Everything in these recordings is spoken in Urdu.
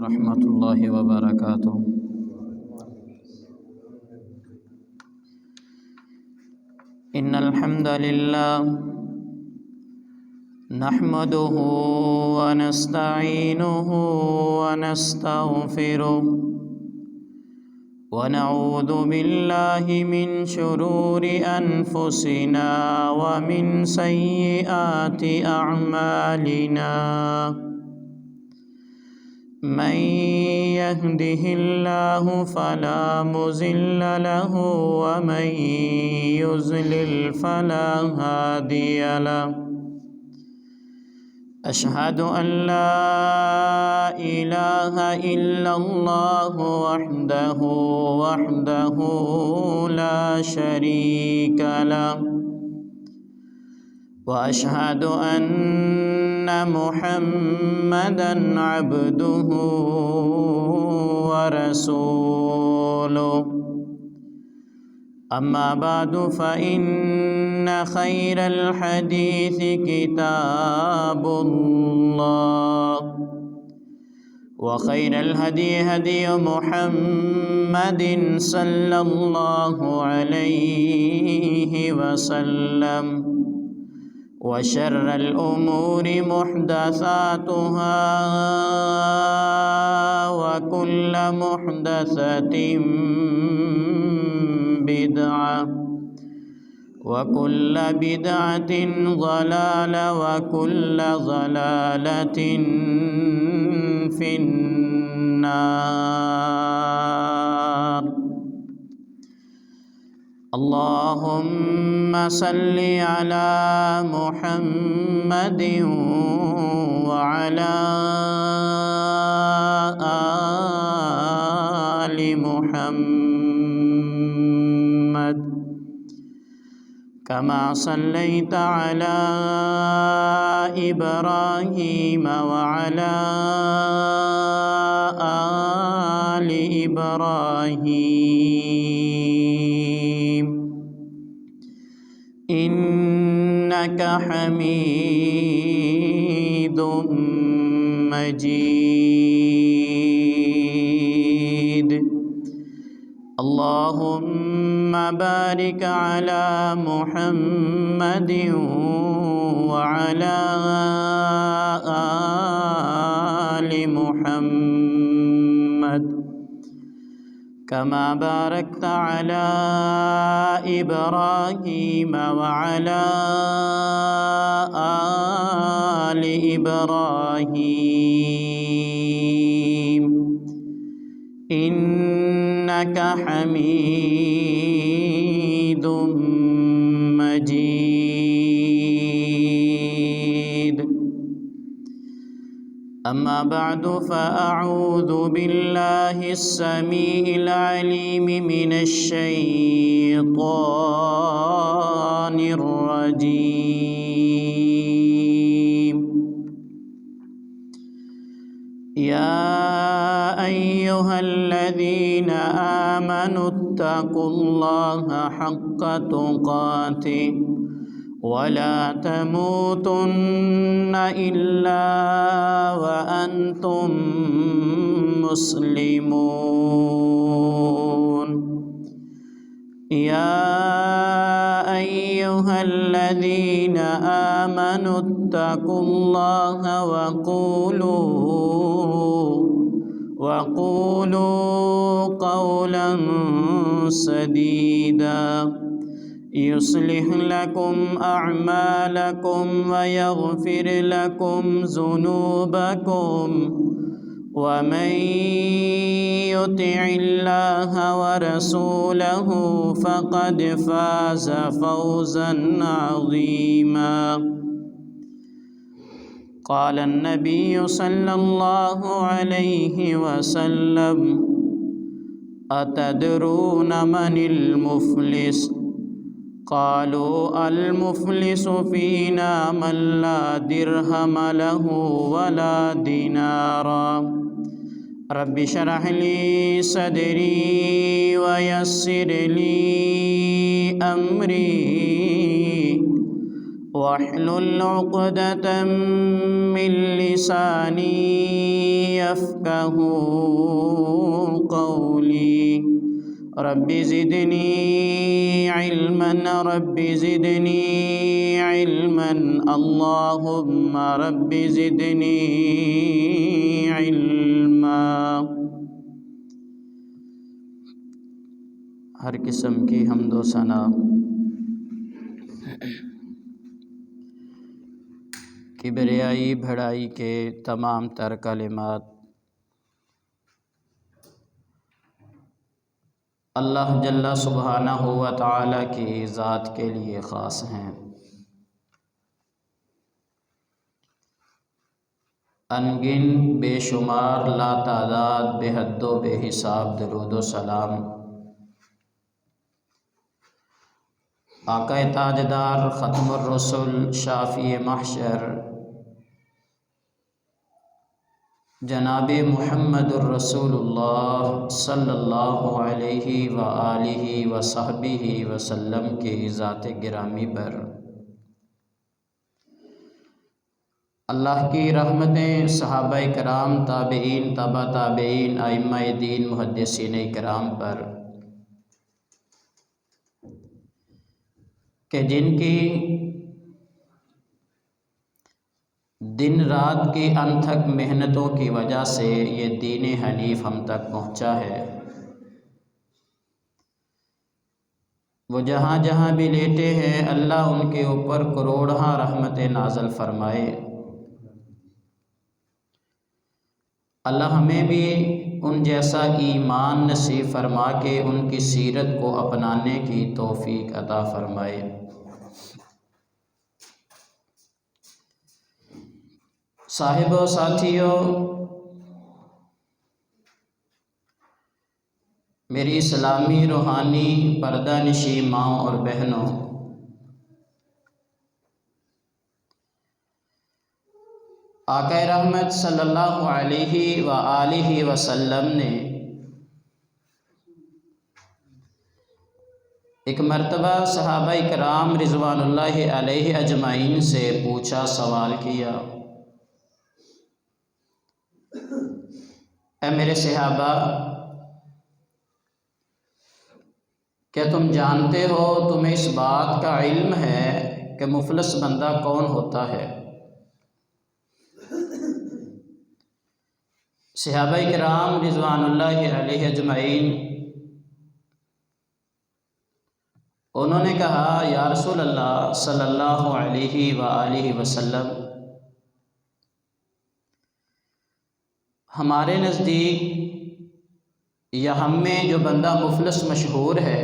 ورحمة الله وبركاته. إن الحمد لله نحمده ونستعينه ونستغفره ونعوذ بالله من شرور أنفسنا ومن سيئات أعمالنا. من يهده الله فلا مضل له ومن يضلل فلا هادي له. أشهد أن لا إله إلا الله وحده لا شريك له، وأشهد أن محمدًا عبده ورسوله. أما بعد فإن خير الحديث كتاب الله، وخير الهدي هدي محمد صلى الله عليه وسلم، وشر الأمور محدثاتها، وكل محدثة بدعة، وكل بدعة ضلالة، وكل ضلالة في النار. اللهم صل على محمد وعلى آل محمد كما صليت على إبراهيم وعلى آل إبراهيم إنك حميد مجيد. اللهم بارك على محمد وعلى آل محمد كما باركت على إبراهيم وعلى آل إبراهيم إنك حميد مجيد. أما بعد فأعوذ بالله السميع العليم من الشيطان الرجيم. يا أيها الذين آمنوا اتقوا الله حق تقاته ولا تموتن إلا وأنتم مسلمون. يا أيها الذين آمنوا اتقوا الله وقولوا قولا سديدا يصلح لكم أعمالكم ويغفر لكم ذنوبكم، ومن يطع الله ورسوله فقد فاز فوزا عظيما. قال النبي صلى الله عليه وسلم: أتدرون من المفلس؟ قالوا: المفلس فينا من لا درهم له ولا دينارا. رب اشرح لي صدري ويسر لي أمري واحلل عقدة من لساني يفقهوا قولي رب زدني علما رب زدني علما اللهم رب زدني علما۔ ہر قسم کی حمد و ثنا کبریائی بڑائی کے تمام تر کلمات اللہ جل سبحانہ و تعالی کی ذات کے لیے خاص ہیں۔ انگن بے شمار لا تعداد بے حد و بے حساب درود و سلام آقا تاجدار ختم الرسل شافی محشر جناب محمد الرسول اللہ صلی اللہ علیہ وآلہ وصحبہ وسلم کی ذات گرامی پر اللہ کی رحمتیں صحابہ کرام، تابعین، تبع تابعین، ائمہ دین، محدثین کرام پر کہ جن کی دن رات کی انتھک محنتوں کی وجہ سے یہ دین حنیف ہم تک پہنچا ہے، وہ جہاں جہاں بھی لیٹے ہیں اللہ ان کے اوپر کروڑہا رحمت نازل فرمائے۔ اللہ ہمیں بھی ان جیسا ایمان نصیب فرما کے ان کی سیرت کو اپنانے کی توفیق عطا فرمائے۔ صاحبوں، ساتھیوں، میری اسلامی روحانی پردہ نشی ماؤں اور بہنوں، آقا رحمت صلی اللہ علیہ وآلہ وسلم نے ایک مرتبہ صحابہ کرام رضوان اللہ علیہ اجمعین سے پوچھا، سوال کیا، اے میرے صحابہ، کیا تم جانتے ہو، تمہیں اس بات کا علم ہے کہ مفلس بندہ کون ہوتا ہے؟ صحابہ کرام رضوان اللہ علیہ اجمعین انہوں نے کہا، یا رسول اللہ صلی اللہ علیہ وآلہ وسلم، ہمارے نزدیک یا ہم میں جو بندہ مفلس مشہور ہے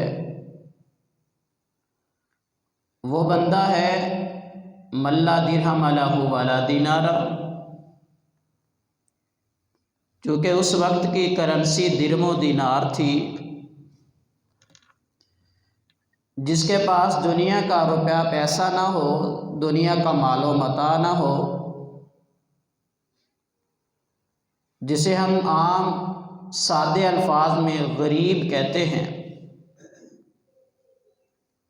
وہ بندہ ہے من لا درہم لہ ولا دینار، چونکہ اس وقت کی کرنسی درم و دینار تھی، جس کے پاس دنیا کا روپیہ پیسہ نہ ہو، دنیا کا مال و متاع نہ ہو، جسے ہم عام سادے الفاظ میں غریب کہتے ہیں۔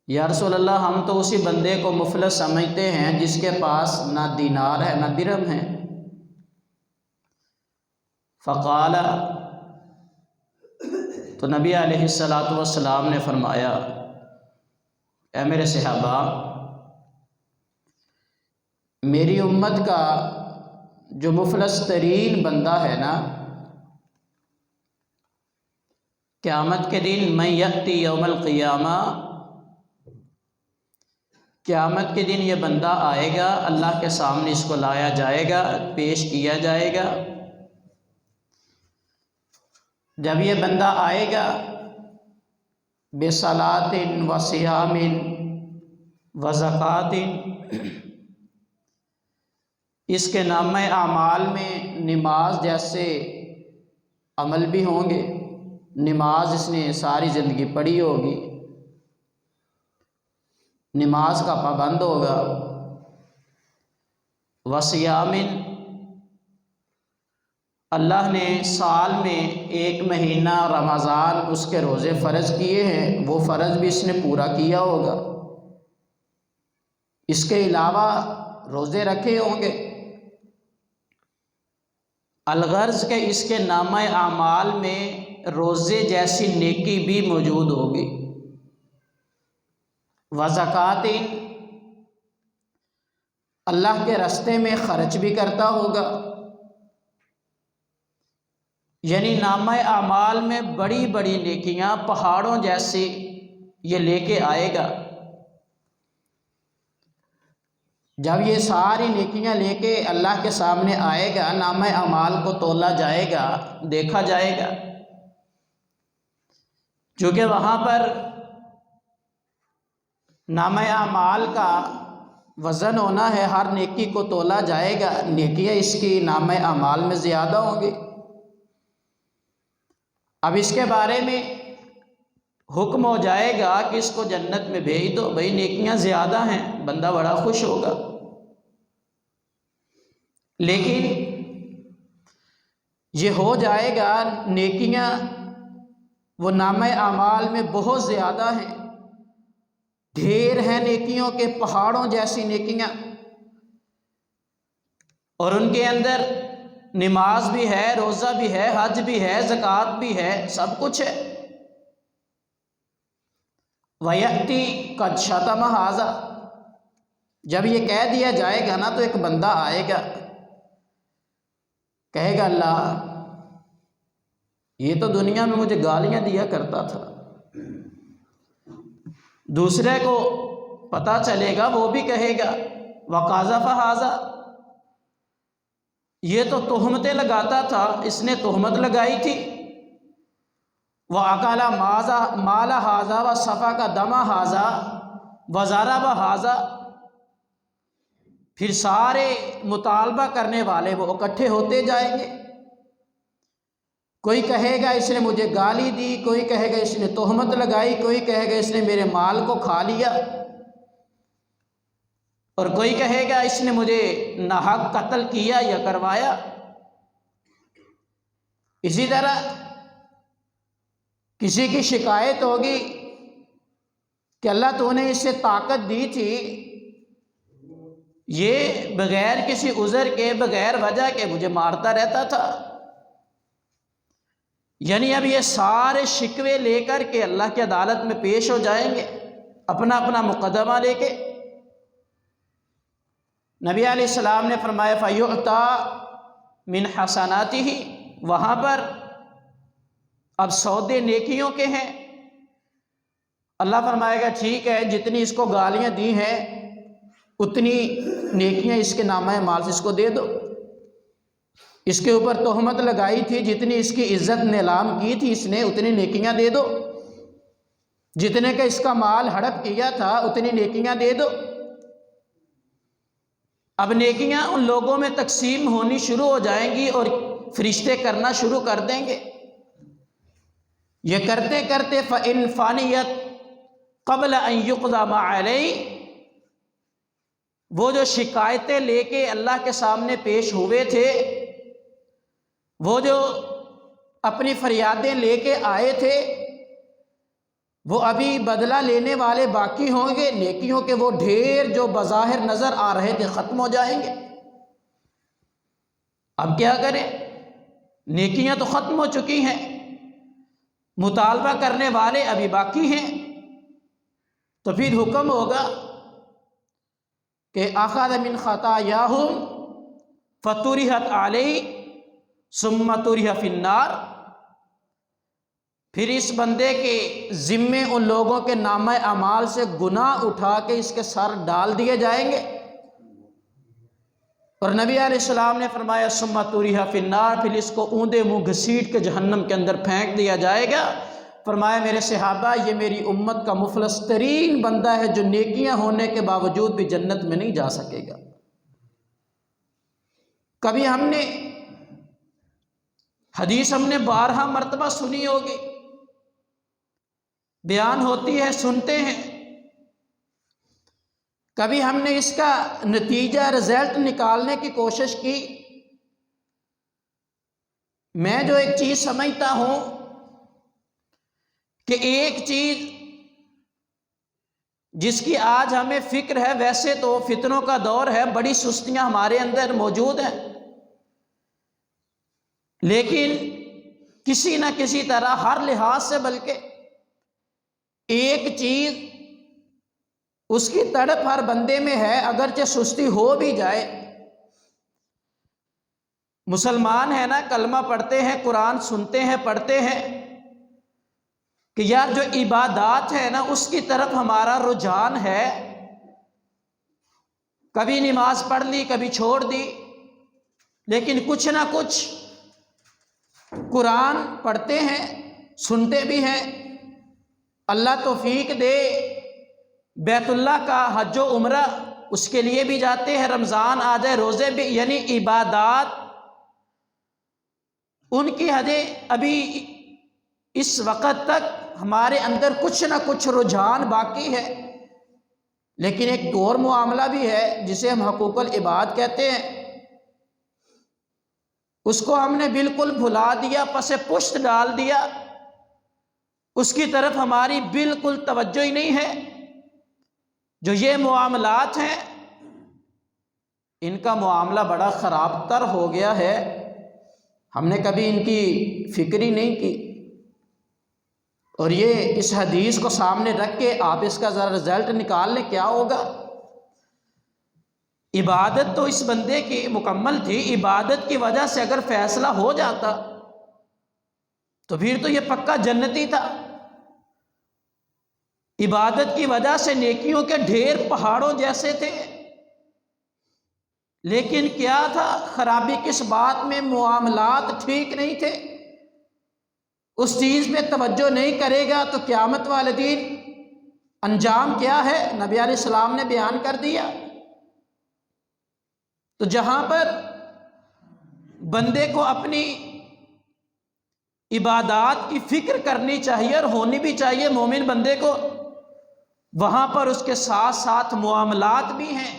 یا رسول اللہ، ہم تو اسی بندے کو مفلس سمجھتے ہیں جس کے پاس نہ دینار ہے نہ درہم ہے۔ فقال، تو نبی علیہ السلام نے فرمایا، اے میرے صحابہ، میری امت کا جو مفلس ترین بندہ ہے نا، قیامت کے دن من یأتی یوم القیامہ، قیامت کے دن یہ بندہ آئے گا، اللہ کے سامنے اس کو لایا جائے گا، پیش کیا جائے گا۔ جب یہ بندہ آئے گا بصلاۃ و صیام و زکوٰۃ، اس کے نامہ اعمال میں نماز جیسے عمل بھی ہوں گے، نماز اس نے ساری زندگی پڑھی ہوگی، نماز کا پابند ہوگا، وصیام، اللہ نے سال میں 1 مہینہ رمضان اس کے روزے فرض کیے ہیں، وہ فرض بھی اس نے پورا کیا ہوگا۔ اس کے علاوہ روزے رکھے ہوں گے، الغرض کہ اس کے نامہ اعمال میں روزے جیسی نیکی بھی موجود ہوگی۔ وزکوٰۃ، اللہ کے راستے میں خرچ بھی کرتا ہوگا، یعنی نامہ اعمال میں بڑی بڑی نیکیاں پہاڑوں جیسی یہ لے کے آئے گا۔ جب یہ ساری نیکیاں لے کے اللہ کے سامنے آئے گا، نامہ اعمال کو تولا جائے گا، دیکھا جائے گا، چونکہ وہاں پر نامہ اعمال کا وزن ہونا ہے، ہر نیکی کو تولا جائے گا، نیکیاں اس کی نامہ اعمال میں زیادہ ہوں گی۔ اب اس کے بارے میں حکم ہو جائے گا کہ اس کو جنت میں بھیج دو، بھئی نیکیاں زیادہ ہیں، بندہ بڑا خوش ہوگا۔ لیکن یہ ہو جائے گا، نیکیاں وہ نامہ اعمال میں بہت زیادہ ہیں، ڈھیر ہیں نیکیوں کے، پہاڑوں جیسی نیکیاں، اور ان کے اندر نماز بھی ہے، روزہ بھی ہے، حج بھی ہے، زکوٰۃ بھی ہے، سب کچھ ہے۔ وَيَأْتِي قَدْ شَتَمَ هَٰذَا، جب یہ کہہ دیا جائے گا نا تو ایک بندہ آئے گا، کہے گا اللہ یہ تو دنیا میں مجھے گالیاں دیا کرتا تھا، دوسرے کو پتہ چلے گا وہ بھی کہے گا وَقَذَفَ هَٰذَا، یہ تو تہمتیں لگاتا تھا، اس نے تہمت لگائی تھی، وَأَكَلَ مَالَ هَٰذَا وَسَفَكَ دَمَ هَٰذَا وَضَرَبَ هَٰذَا، پھر سارے مطالبہ کرنے والے وہ اکٹھے ہوتے جائیں گے، کوئی کہے گا اس نے مجھے گالی دی، کوئی کہے گا اس نے تہمت لگائی، کوئی کہے گا اس نے میرے مال کو کھا لیا، اور کوئی کہے گا اس نے مجھے ناحق قتل کیا یا کروایا۔ اسی طرح کسی کی شکایت ہوگی کہ اللہ تو نے اسے طاقت دی تھی، یہ بغیر کسی عذر کے، بغیر وجہ کے مجھے مارتا رہتا تھا۔ یعنی اب یہ سارے شکوے لے کر کے اللہ کی عدالت میں پیش ہو جائیں گے، اپنا اپنا مقدمہ لے کے۔ نبی علیہ السلام نے فرمایا فَيُعْطَى مِنْ حَسَنَاتِهِ، وہاں پر اب سودے نیکیوں کے ہیں، اللہ فرمائے گا ٹھیک ہے، جتنی اس کو گالیاں دی ہیں اتنی نیکیاں اس کے نامہ اعمال سے اس کو دے دو، اس کے اوپر تہمت لگائی تھی، جتنی اس کی عزت نیلام کی تھی اس نے اتنی نیکیاں دے دو، جتنے کا اس کا مال ہڑپ کیا تھا اتنی نیکیاں دے دو۔ اب نیکیاں ان لوگوں میں تقسیم ہونی شروع ہو جائیں گی اور فرشتے کرنا شروع کر دیں گے، یہ کرتے کرتے فَإِنْ فَانِيَتْ قَبْلَ أَنْ يُقْضَى مَا عَلَيْهِ، وہ جو شکایتیں لے کے اللہ کے سامنے پیش ہوئے تھے، وہ جو اپنی فریادیں لے کے آئے تھے، وہ ابھی بدلہ لینے والے باقی ہوں گے، نیکیوں کے وہ ڈھیر جو بظاہر نظر آ رہے تھے ختم ہو جائیں گے۔ اب کیا کریں، نیکیاں تو ختم ہو چکی ہیں، مطالبہ کرنے والے ابھی باقی ہیں، تو پھر حکم ہوگا کہ أَخَذَ مِنْ خَطَايَاهُمْ فَطُرِحَتْ عَلَيْهِ ثُمَّ طُرِحَ فِي النَّارِ، پھر اس بندے کے ذمے ان لوگوں کے نامہ اعمال سے گناہ اٹھا کے اس کے سر ڈال دیے جائیں گے، اور نبی علیہ السلام نے فرمایا ثُمَّ طُرِحَ فِي النَّارِ، پھر اس کو اوندے منہ گھسیٹ کے جہنم کے اندر پھینک دیا جائے گا۔ فرمایا میرے صحابہ یہ میری امت کا مفلس ترین بندہ ہے جو نیکیاں ہونے کے باوجود بھی جنت میں نہیں جا سکے گا۔ کبھی ہم نے حدیث بارہا مرتبہ سنی ہوگی، بیان ہوتی ہے، سنتے ہیں، کبھی ہم نے اس کا نتیجہ رزلٹ نکالنے کی کوشش کی۔ میں جو ایک چیز سمجھتا ہوں کہ ایک چیز جس کی آج ہمیں فکر ہے، ویسے تو فتنوں کا دور ہے، بڑی سستیاں ہمارے اندر موجود ہیں، لیکن کسی نہ کسی طرح ہر لحاظ سے، بلکہ ایک چیز اس کی تڑپ ہر بندے میں ہے، اگرچہ سستی ہو بھی جائے۔ مسلمان ہے نا، کلمہ پڑھتے ہیں، قرآن سنتے ہیں، پڑھتے ہیں، کہ یار جو عبادات ہے نا اس کی طرف ہمارا رجحان ہے، کبھی نماز پڑھ لی، کبھی چھوڑ دی، لیکن کچھ نہ کچھ قرآن پڑھتے ہیں، سنتے بھی ہیں۔ اللہ توفیق دے، بیت اللہ کا حج و عمرہ اس کے لیے بھی جاتے ہیں، رمضان آ جائے روزے بھی، یعنی عبادات ان کی حدیں ابھی اس وقت تک ہمارے اندر کچھ نہ کچھ رجحان باقی ہے۔ لیکن ایک اور معاملہ بھی ہے جسے ہم حقوق العباد کہتے ہیں، اس کو ہم نے بالکل بھلا دیا، پس پشت ڈال دیا، اس کی طرف ہماری بالکل توجہ ہی نہیں ہے۔ جو یہ معاملات ہیں ان کا معاملہ بڑا خراب تر ہو گیا ہے، ہم نے کبھی ان کی فکر ہی نہیں کی۔ اور یہ اس حدیث کو سامنے رکھ کے آپ اس کا ذرا رزلٹ نکال لیں، کیا ہوگا؟ عبادت تو اس بندے کی مکمل تھی، عبادت کی وجہ سے اگر فیصلہ ہو جاتا تو پھر تو یہ پکا جنتی تھا۔ عبادت کی وجہ سے نیکیوں کے ڈھیر پہاڑوں جیسے تھے، لیکن کیا تھا خرابی کس بات میں؟ معاملات ٹھیک نہیں تھے، اس چیز میں توجہ نہیں کرے گا تو قیامت والے دن انجام کیا ہے نبی علیہ السلام نے بیان کر دیا۔ تو جہاں پر بندے کو اپنی عبادات کی فکر کرنی چاہیے اور ہونی بھی چاہیے مومن بندے کو، وہاں پر اس کے ساتھ ساتھ معاملات بھی ہیں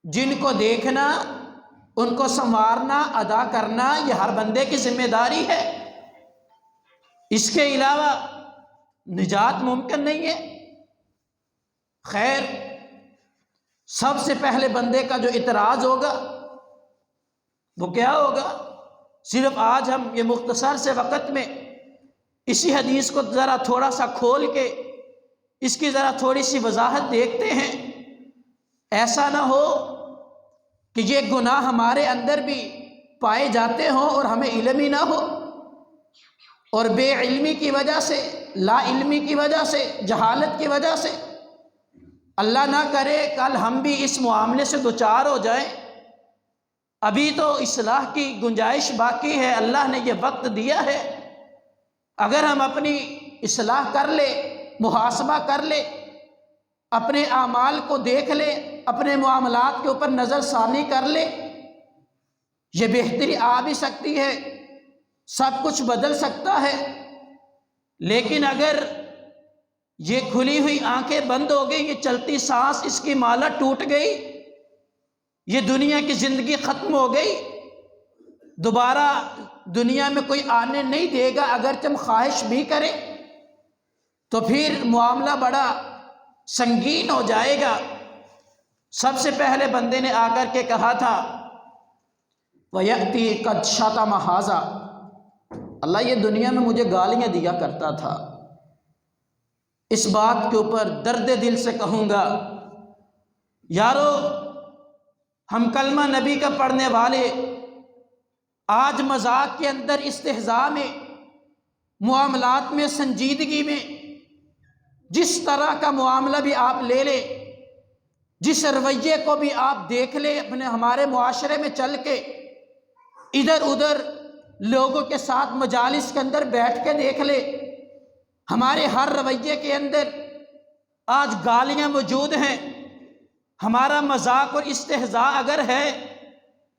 جن کو دیکھنا، ان کو سنوارنا، ادا کرنا، یہ ہر بندے کی ذمہ داری ہے۔ اس کے علاوہ نجات ممکن نہیں ہے۔ خیر، سب سے پہلے بندے کا جو اعتراض ہوگا وہ کیا ہوگا؟ صرف آج ہم یہ مختصر سے وقت میں اسی حدیث کو ذرا تھوڑا سا کھول کے اس کی ذرا تھوڑی سی وضاحت دیکھتے ہیں۔ ایسا نہ ہو کہ یہ گناہ ہمارے اندر بھی پائے جاتے ہوں اور ہمیں علم ہی نہ ہو، اور بے علمی کی وجہ سے، لا علمی کی وجہ سے، جہالت کی وجہ سے اللہ نہ کرے کل ہم بھی اس معاملے سے دوچار ہو جائیں۔ ابھی تو اصلاح کی گنجائش باقی ہے، اللہ نے یہ وقت دیا ہے، اگر ہم اپنی اصلاح کر لے، محاسبہ کر لے، اپنے اعمال کو دیکھ لے، اپنے معاملات کے اوپر نظر ثانی کر لے، یہ بہتری آ بھی سکتی ہے، سب کچھ بدل سکتا ہے۔ لیکن اگر یہ کھلی ہوئی آنکھیں بند ہو گئی، یہ چلتی سانس اس کی مالا ٹوٹ گئی، یہ دنیا کی زندگی ختم ہو گئی، دوبارہ دنیا میں کوئی آنے نہیں دے گا اگرچہ ہم خواہش بھی کریں، تو پھر معاملہ بڑا سنگین ہو جائے گا۔ سب سے پہلے بندے نے آ کر کے کہا تھا وَيَأْتِي قَدْ شَتَمَ هَذَا، اللہ یہ دنیا میں مجھے گالیاں دیا کرتا تھا، اس بات کے اوپر درد دل سے کہوں گا، یارو ہم کلمہ نبی کا پڑھنے والے آج مذاق کے اندر، استہزاء میں، معاملات میں، سنجیدگی میں، جس طرح کا معاملہ بھی آپ لے لیں، جس رویے کو بھی آپ دیکھ لیں، اپنے ہمارے معاشرے میں چل کے ادھر ادھر لوگوں کے ساتھ مجالس کے اندر بیٹھ کے دیکھ لے، ہمارے ہر رویے کے اندر آج گالیاں موجود ہیں۔ ہمارا مذاق اور استہزاء اگر ہے،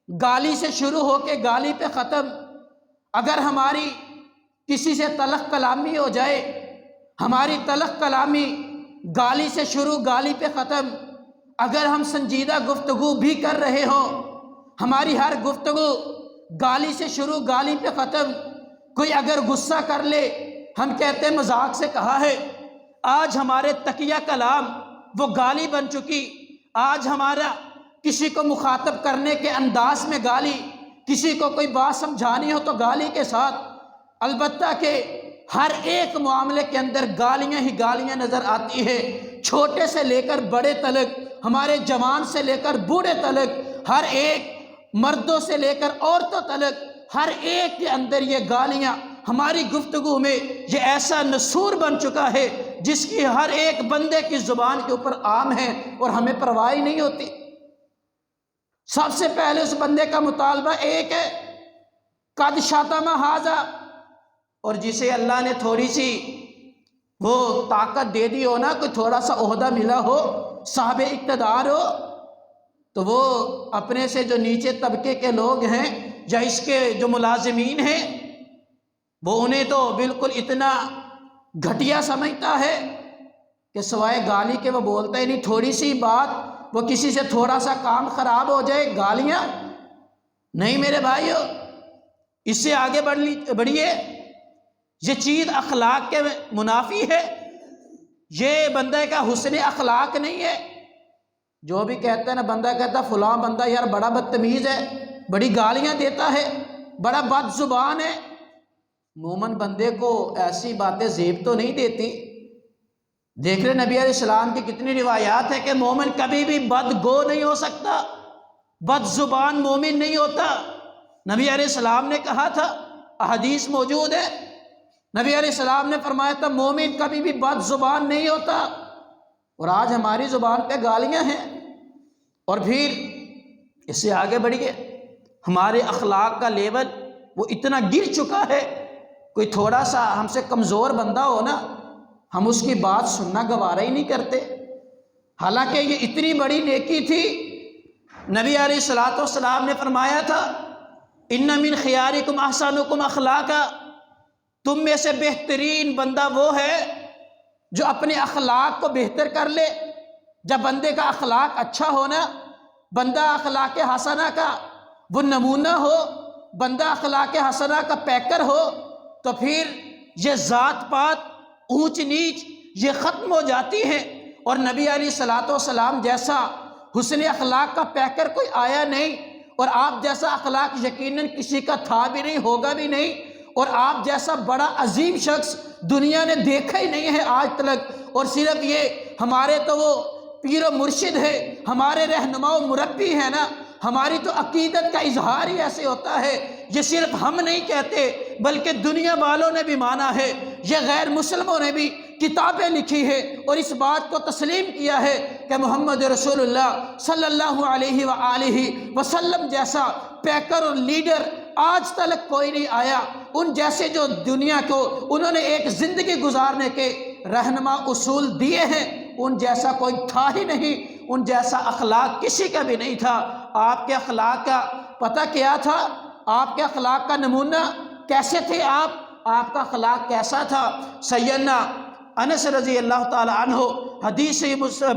گالی سے شروع ہو کے گالی پہ ختم، اگر ہماری کسی سے تلخ کلامی ہو جائے، ہماری تلخ کلامی گالی سے شروع گالی پہ ختم، اگر ہم سنجیدہ گفتگو بھی کر رہے ہوں، ہماری ہر گفتگو گالی سے شروع گالی پہ ختم، کوئی اگر غصہ کر لے ہم کہتے ہیں مذاق سے کہا ہے، آج ہمارے تقیہ کلام وہ گالی بن چکی. آج ہمارا کسی کو مخاطب کرنے کے انداز میں گالی، کسی کو کوئی بات سمجھانی ہو تو گالی کے ساتھ. البتہ کہ ہر ایک معاملے کے اندر گالیاں ہی گالیاں نظر آتی ہے، چھوٹے سے لے کر بڑے تلک، ہمارے جوان سے لے کر بوڑھے تلک، ہر ایک مردوں سے لے کر عورتوں تلک، ہر ایک کے اندر یہ گالیاں ہماری گفتگو میں یہ ایسا نسور بن چکا ہے جس کی ہر ایک بندے کی زبان کے اوپر عام ہے اور ہمیں پرواہ ہی نہیں ہوتی. سب سے پہلے اس بندے کا مطالبہ ایک ہے، قد شتم ھذا، اور جسے اللہ نے تھوڑی سی وہ طاقت دے دی ہو نا، کوئی تھوڑا سا عہدہ ملا ہو، صاحب اقتدار ہو، تو وہ اپنے سے جو نیچے طبقے کے لوگ ہیں یا اس کے جو ملازمین ہیں وہ انہیں تو بالکل اتنا گھٹیا سمجھتا ہے کہ سوائے گالی کے وہ بولتا ہی نہیں. تھوڑی سی بات، وہ کسی سے تھوڑا سا کام خراب ہو جائے گالیاں. نہیں میرے بھائیو، اس سے آگے بڑھیے. یہ چیز اخلاق کے منافی ہے، یہ بندہ کا حسن اخلاق نہیں ہے. جو بھی کہتا ہے نا، بندہ کہتا ہے فلاں بندہ یار بڑا بدتمیز ہے، بڑی گالیاں دیتا ہے، بڑا بد زبان ہے. مومن بندے کو ایسی باتیں زیب تو نہیں دیتی. دیکھ رہے نبی علیہ السلام کی کتنی روایات ہے کہ مومن کبھی بھی بد گو نہیں ہو سکتا، بد زبان مومن نہیں ہوتا. نبی علیہ السلام نے کہا تھا، احادیث موجود ہے، نبی علیہ السلام نے فرمایا تھا مومن کبھی بھی بد زبان نہیں ہوتا. اور آج ہماری زبان پہ گالیاں ہیں. اور پھر اس سے آگے بڑھیے، ہمارے اخلاق کا لیول وہ اتنا گر چکا ہے، کوئی تھوڑا سا ہم سے کمزور بندہ ہو نا، ہم اس کی بات سننا گوارا ہی نہیں کرتے. حالانکہ یہ اتنی بڑی نیکی تھی. نبی علیہ الصلوۃ والسلام نے فرمایا تھا، ان من خیارکم احسنکم اخلاقا، تم میں سے بہترین بندہ وہ ہے جو اپنے اخلاق کو بہتر کر لے. جب بندے کا اخلاق اچھا ہونا، بندہ اخلاق حسنہ کا وہ نمونہ ہو، بندہ اخلاق حسنہ کا پیکر ہو، تو پھر یہ ذات پات، اونچ نیچ یہ ختم ہو جاتی ہے. اور نبی علیہ الصلوۃ والسلام جیسا حسن اخلاق کا پیکر کوئی آیا نہیں، اور آپ جیسا اخلاق یقیناً کسی کا تھا بھی نہیں، ہوگا بھی نہیں. اور آپ جیسا بڑا عظیم شخص دنیا نے دیکھا ہی نہیں ہے آج تک. اور صرف یہ ہمارے تو وہ پیر و مرشد ہے، ہمارے رہنما و مربی ہے نا، ہماری تو عقیدت کا اظہار ہی ایسے ہوتا ہے. یہ صرف ہم نہیں کہتے بلکہ دنیا والوں نے بھی مانا ہے، یہ غیر مسلموں نے بھی کتابیں لکھی ہے اور اس بات کو تسلیم کیا ہے کہ محمد رسول اللہ صلی اللہ علیہ وآلہ وسلم جیسا پیکر اور لیڈر آج تک کوئی نہیں آیا. ان جیسے جو دنیا کو انہوں نے ایک زندگی گزارنے کے رہنما اصول دیے ہیں، ان جیسا کوئی تھا ہی نہیں، ان جیسا اخلاق کسی کا بھی نہیں تھا. آپ کے اخلاق کا پتہ کیا تھا؟ آپ کے اخلاق کا نمونہ کیسے تھے آپ کا اخلاق کیسا تھا؟ سیدنا انس رضی اللہ تعالی عنہ، حدیث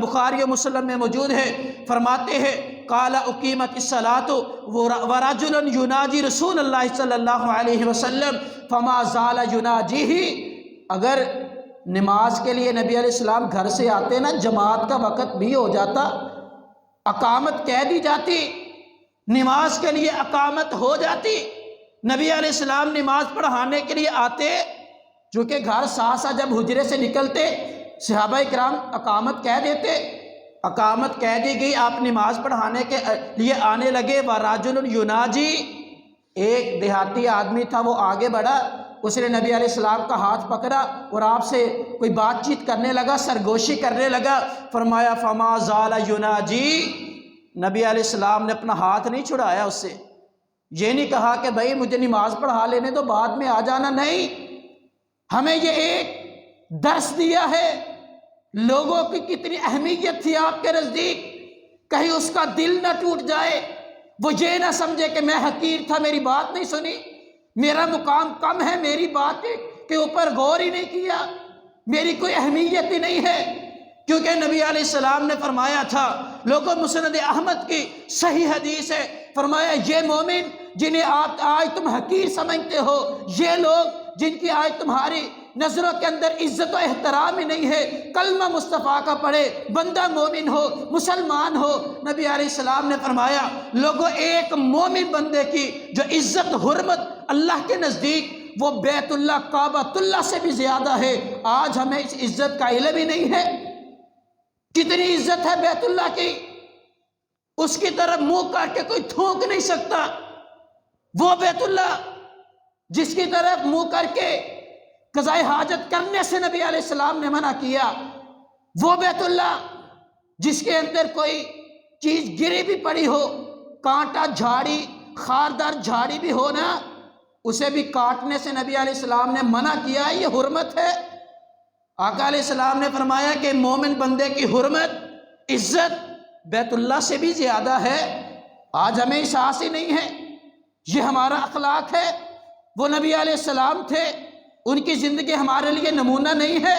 بخاری و مسلم میں موجود ہے، فرماتے ہیں قال اقیمت الصلاۃ ورجل یناجی رسول اللہ صلی اللہ علیہ وسلم فما زال یناجیہ. اگر نماز کے لیے نبی علیہ السلام گھر سے آتے نا، جماعت کا وقت بھی ہو جاتا، اقامت کہہ دی جاتی، نماز کے لیے اقامت ہو جاتی، نبی علیہ السلام نماز پڑھانے کے لیے آتے، چونکہ گھر سا جب حجرے سے نکلتے صحابہ کرام اقامت کہہ دیتے. اقامت کہہ دی گئی، آپ نماز پڑھانے کے لیے آنے لگے. وَرَجُلٌ يُنَاجِي، ایک دیہاتی آدمی تھا، وہ آگے بڑھا، اس نے نبی علیہ السلام کا ہاتھ پکڑا اور آپ سے کوئی بات چیت کرنے لگا، سرگوشی کرنے لگا. فرمایا فما زال یناجی، نبی علیہ السلام نے اپنا ہاتھ نہیں چھڑایا اس سے. یہ نہیں کہا کہ بھائی مجھے نماز پڑھا لینے تو بعد میں آ جانا، نہیں. ہمیں یہ ایک درس دیا ہے لوگوں کی کتنی اہمیت تھی آپ کے نزدیک. کہیں اس کا دل نہ ٹوٹ جائے، وہ یہ نہ سمجھے کہ میں حقیر تھا، میری بات نہیں سنی، میرا مقام کم ہے، میری بات کے اوپر غور ہی نہیں کیا، میری کوئی اہمیت ہی نہیں ہے. کیونکہ نبی علیہ السلام نے فرمایا تھا، لوگوں مسند احمد کی صحیح حدیث ہے، فرمایا یہ مومن جنہیں آپ آج تم حقیر سمجھتے ہو، یہ لوگ جن کی آج تمہاری نظروں کے اندر عزت و احترام ہی نہیں ہے، کلمہ مصطفیٰ کا پڑھے، بندہ مومن ہو، مسلمان ہو۔ نبی علیہ السلام نے فرمایا لوگوں ایک مومن بندے کی جو عزت حرمت اللہ کے نزدیک وہ بیت اللہ کعبۃ اللہ سے بھی زیادہ ہے۔ آج ہمیں اس عزت کا علم ہی نہیں ہے، کتنی عزت ہے بیت اللہ کی، اس کی طرف منہ کر کے کوئی تھوک نہیں سکتا۔ وہ بیت اللہ جس کی طرف منہ کر کے قضائے حاجت کرنے سے نبی علیہ السلام نے منع کیا، وہ بیت اللہ جس کے اندر کوئی چیز گری بھی پڑی ہو، کانٹا جھاڑی خاردار جھاڑی بھی ہو نا، اسے بھی کاٹنے سے نبی علیہ السلام نے منع کیا، یہ حرمت ہے۔ آقا علیہ السلام نے فرمایا کہ مومن بندے کی حرمت عزت بیت اللہ سے بھی زیادہ ہے۔ آج ہمیں احساس ہی نہیں ہے، یہ ہمارا اخلاق ہے۔ وہ نبی علیہ السلام تھے، ان کی زندگی ہمارے لیے نمونہ نہیں ہے۔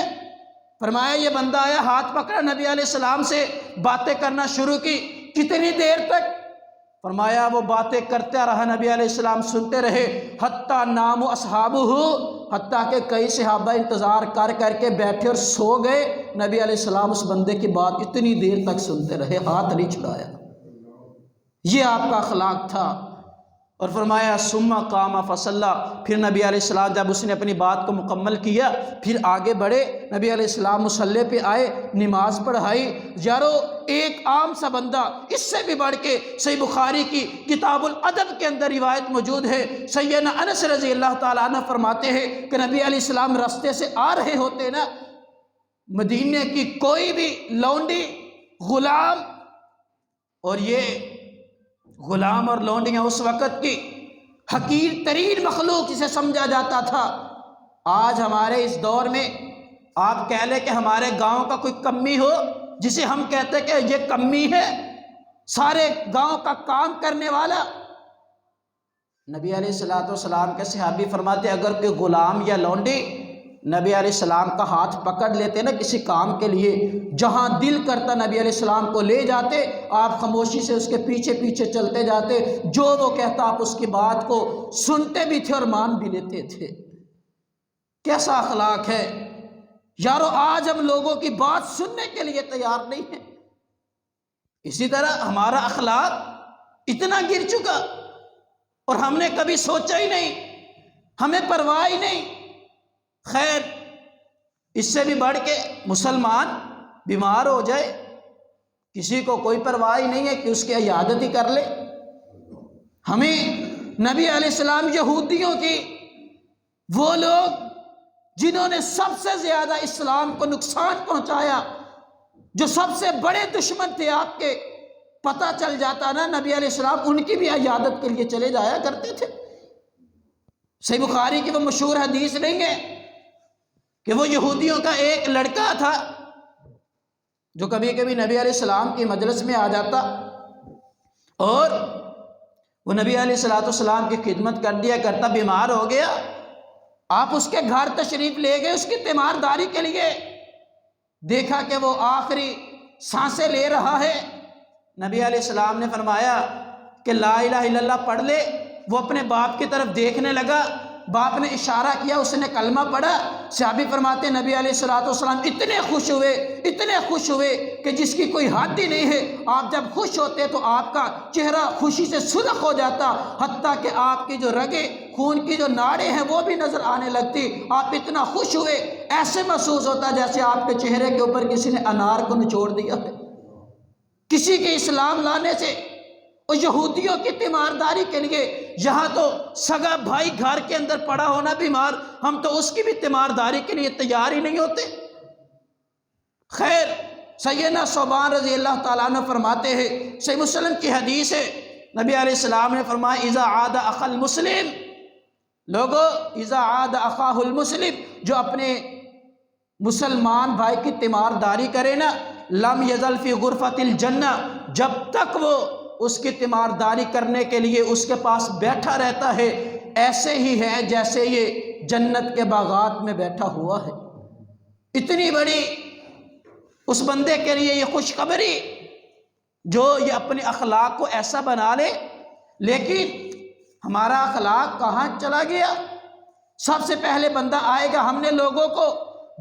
فرمایا یہ بندہ آیا، ہاتھ پکڑا، نبی علیہ السلام سے باتیں کرنا شروع کی۔ کتنی دیر تک؟ فرمایا وہ باتیں کرتا رہا، نبی علیہ السلام سنتے رہے، حتیٰ نام اصحابہ، حتیٰ کہ کئی صحابہ انتظار کر کر کے بیٹھے اور سو گئے۔ نبی علیہ السلام اس بندے کی بات اتنی دیر تک سنتے رہے، ہاتھ نہیں چھڑایا۔ یہ آپ کا اخلاق تھا۔ اور فرمایا ثم قام فصلی، پھر نبی علیہ السلام جب اس نے اپنی بات کو مکمل کیا پھر آگے بڑھے، نبی علیہ السلام مصلی پہ آئے، نماز پڑھائی۔ یارو ایک عام سا بندہ، اس سے بھی بڑھ کے صحیح بخاری کی کتاب الادب کے اندر روایت موجود ہے، سیدنا انس رضی اللہ تعالیٰ عنہ فرماتے ہیں کہ نبی علیہ السلام راستے سے آ رہے ہوتے نا، مدینے کی کوئی بھی لونڈی، غلام، اور یہ غلام اور لونڈیاں اس وقت کی حقیر ترین مخلوق جسے سمجھا جاتا تھا۔ آج ہمارے اس دور میں آپ کہہ لیں کہ ہمارے گاؤں کا کوئی کمی ہو، جسے ہم کہتے کہ یہ کمی ہے، سارے گاؤں کا کام کرنے والا۔ نبی علیہ السلام کے صحابی فرماتے اگر کوئی غلام یا لونڈی نبی علیہ السلام کا ہاتھ پکڑ لیتے نا کسی کام کے لیے، جہاں دل کرتا نبی علیہ السلام کو لے جاتے، آپ خاموشی سے اس کے پیچھے پیچھے چلتے جاتے، جو وہ کہتا آپ اس کی بات کو سنتے بھی تھے اور مان بھی لیتے تھے۔ کیسا اخلاق ہے یارو! آج ہم لوگوں کی بات سننے کے لیے تیار نہیں ہیں۔ اسی طرح ہمارا اخلاق اتنا گر چکا اور ہم نے کبھی سوچا ہی نہیں، ہمیں پرواہ ہی نہیں۔ خیر، اس سے بھی بڑھ کے مسلمان بیمار ہو جائے، کسی کو کوئی پرواہ ہی نہیں ہے کہ اس کی عیادت ہی کر لے۔ ہمیں نبی علیہ السلام یہودیوں کی، وہ لوگ جنہوں نے سب سے زیادہ اسلام کو نقصان پہنچایا، جو سب سے بڑے دشمن تھے آپ کے، پتہ چل جاتا نا نبی علیہ السلام ان کی بھی عیادت کے لیے چلے جایا کرتے تھے۔ صحیح بخاری کی وہ مشہور حدیث نہیں ہے کہ وہ یہودیوں کا ایک لڑکا تھا جو کبھی کبھی نبی علیہ السلام کی مجلس میں آ جاتا اور وہ نبی علیہ السلام کی خدمت کر دیا کرتا، بیمار ہو گیا، آپ اس کے گھر تشریف لے گئے اس کی تیمارداری کے لیے، دیکھا کہ وہ آخری سانسیں لے رہا ہے، نبی علیہ السلام نے فرمایا کہ لا الہ الا اللہ پڑھ لے۔ وہ اپنے باپ کی طرف دیکھنے لگا، باپ نے اشارہ کیا، اس نے کلمہ پڑھا۔ صحابی فرماتے نبی علیہ السلام اتنے خوش ہوئے کہ جس کی کوئی حد ہی نہیں ہے۔ آپ جب خوش ہوتے تو آپ کا چہرہ خوشی سے سرخ ہو جاتا، حتیٰ کہ آپ کی جو رگیں، خون کی جو ناڑیں ہیں وہ بھی نظر آنے لگتی۔ آپ اتنا خوش ہوئے، ایسے محسوس ہوتا جیسے آپ کے چہرے کے اوپر کسی نے انار کو نچوڑ دیا ہے۔ کسی کے اسلام لانے سے اور یہودیوں کی تیمارداری کے لیے، یہاں تو سگا بھائی گھر کے اندر پڑا ہونا بیمار، ہم تو اس کی بھی تیمارداری کے لیے تیار ہی نہیں ہوتے۔ خیر، سیدنا ثوبان رضی اللہ تعالیٰ عنہ فرماتے ہیں، صحیح مسلم کی حدیث ہے، نبی علیہ السلام نے فرمایا اذا عاد اخا المسلم، لوگو اذا عاد اخاہ المسلم، جو اپنے مسلمان بھائی کی تیمارداری کرے نا، لم یزل فی غرفۃ الجنہ، جب تک وہ اس کی تیمارداری کرنے کے لیے اس کے پاس بیٹھا رہتا ہے، ایسے ہی ہے جیسے یہ جنت کے باغات میں بیٹھا ہوا ہے۔ اتنی بڑی اس بندے کے لیے یہ خوشخبری جو یہ اپنے اخلاق کو ایسا بنا لے، لیکن ہمارا اخلاق کہاں چلا گیا؟ سب سے پہلے بندہ آئے گا، ہم نے لوگوں کو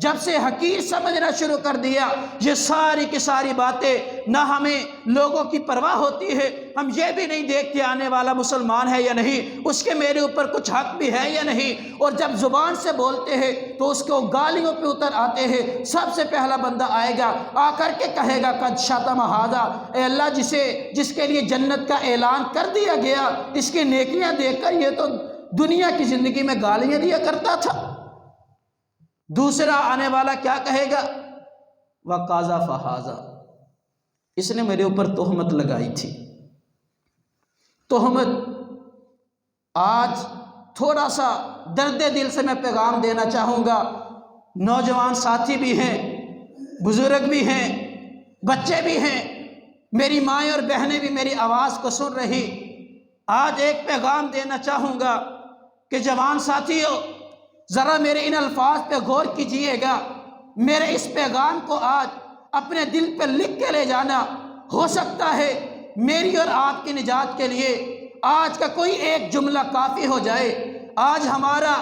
جب سے حقیر سمجھنا شروع کر دیا، یہ ساری کی ساری باتیں نہ ہمیں لوگوں کی پرواہ ہوتی ہے، ہم یہ بھی نہیں دیکھتے آنے والا مسلمان ہے یا نہیں، اس کے میرے اوپر کچھ حق بھی ہے یا نہیں، اور جب زبان سے بولتے ہیں تو اس کو گالیوں پہ اتر آتے ہیں۔ سب سے پہلا بندہ آئے گا، آ کر کے کہے گا قد شتم ھذا، اے اللہ جس کے لیے جنت کا اعلان کر دیا گیا، اس کی نیکیاں دیکھ کر یہ تو دنیا کی زندگی میں گالیاں دیا کرتا تھا۔ دوسرا آنے والا کیا کہے گا؟ وَقَذَفَ ھذا، اس نے میرے اوپر تہمت لگائی تھی۔ تہمت، آج تھوڑا سا درد دل سے میں پیغام دینا چاہوں گا، نوجوان ساتھی بھی ہیں، بزرگ بھی ہیں، بچے بھی ہیں، میری مائیں اور بہنیں بھی میری آواز کو سن رہی، آج ایک پیغام دینا چاہوں گا کہ جوان ساتھیو، ذرا میرے ان الفاظ پہ غور کیجئے گا، میرے اس پیغام کو آج اپنے دل پہ لکھ کے لے جانا، ہو سکتا ہے میری اور آپ کی نجات کے لیے آج کا کوئی ایک جملہ کافی ہو جائے۔ آج ہمارا